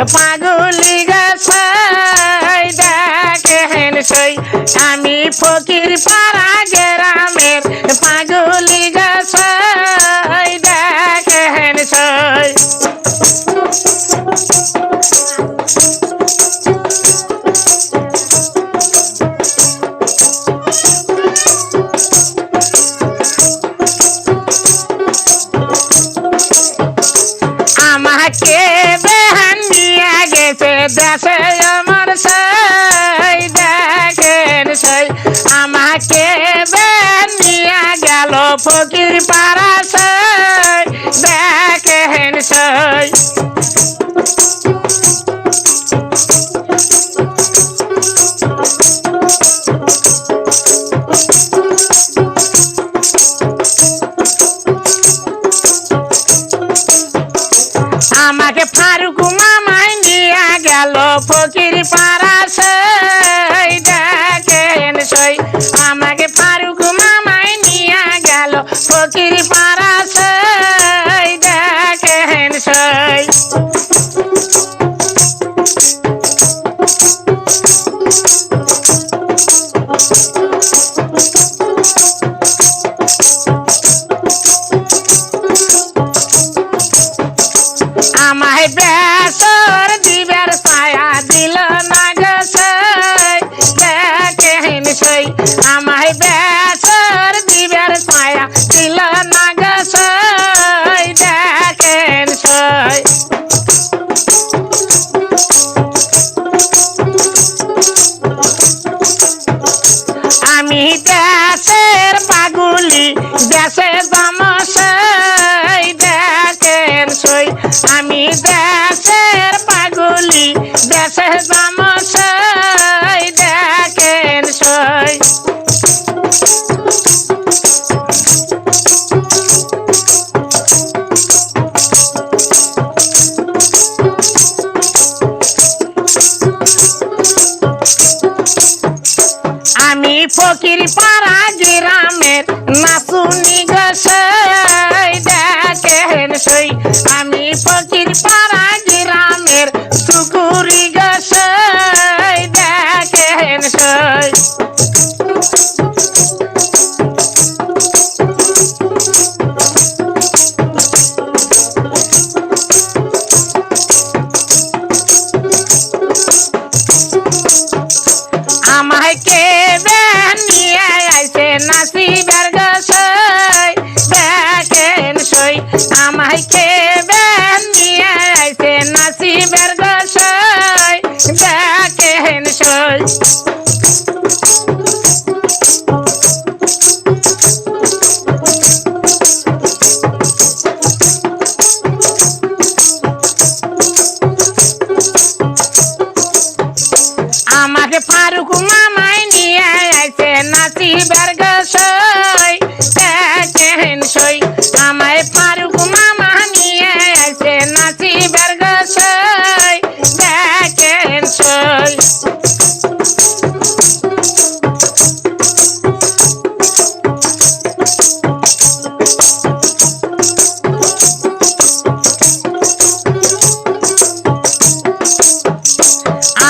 পাগলি গাছাই দেখেন সই আমি ফকির পাড়া গ্রামের পাগলি গাছাই দেখেন সই আমাকে বেহান নিয়ে গেছে দেশে আমার সাই দেখেন সাই আমাকে বেহান নিয়ে গেল ফকির পাড়া সাই দেখেন সাই আমাকে ফারুক মামাই নিয়ে গেল ফকির পাড়া সই দেখেন সই আমাকে ফারুক মামাই নিয়ে গেল ফকির পাড়া সই দেখেন সই আমায় বেসর দিবের ছায়া দিল না গছই দেখেন সই আমায় বেসর দিবের ছায়া দিল না গছই দেখেন সই আমি দেশের পাগুলি দেশে জামসই দেখেন সই আমি দেশের পাগলি দেশে জামসই দেখেন সই আমি ফকির পাড়া গ্রামের নাচুনি গছই দেখেন সই আমি ফকির পাড়া গ্রামের সুকুরি গছই দেখেন সই আমায় কে নিয়ে আইছে নাসিবের গছই দেখেন সই আমায় কে নিয়ে আইছে নাসিবের গছই দেখেন সই আমাকে ফারুক মামাই নিয়ে আইছে নাসিবের গছই দেখেন সই আমায় ফারুক মামা নিয়ে আইছে নাসিবের গছই দেখেন সই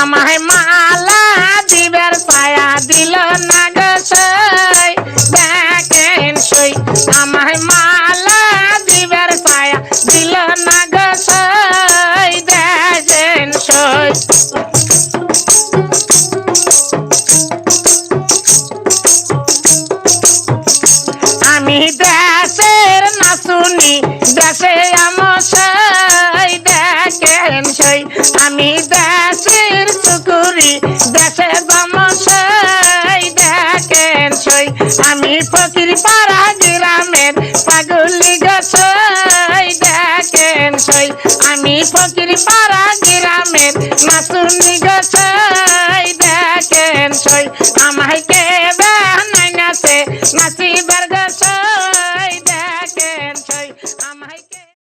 আমায় মালা দিবের ছায়া দিল না গছই দেখেন সই আমায় মালা দিবের ছায়া দিল না গছই দেখেন সই আমি দেশের নাচুনি দেশে আমসই দেখেন সই আমি দেশের সুকুরি দেশে জামসই দেখেন সই আমি ফকির পাড়া গ্রামের পাগলি গছই দেখেন সই আমি ফকির পাড়া গ্রামের নাচুনি গছই দেখেন সই আমায় কে বানাইনাছে নাচি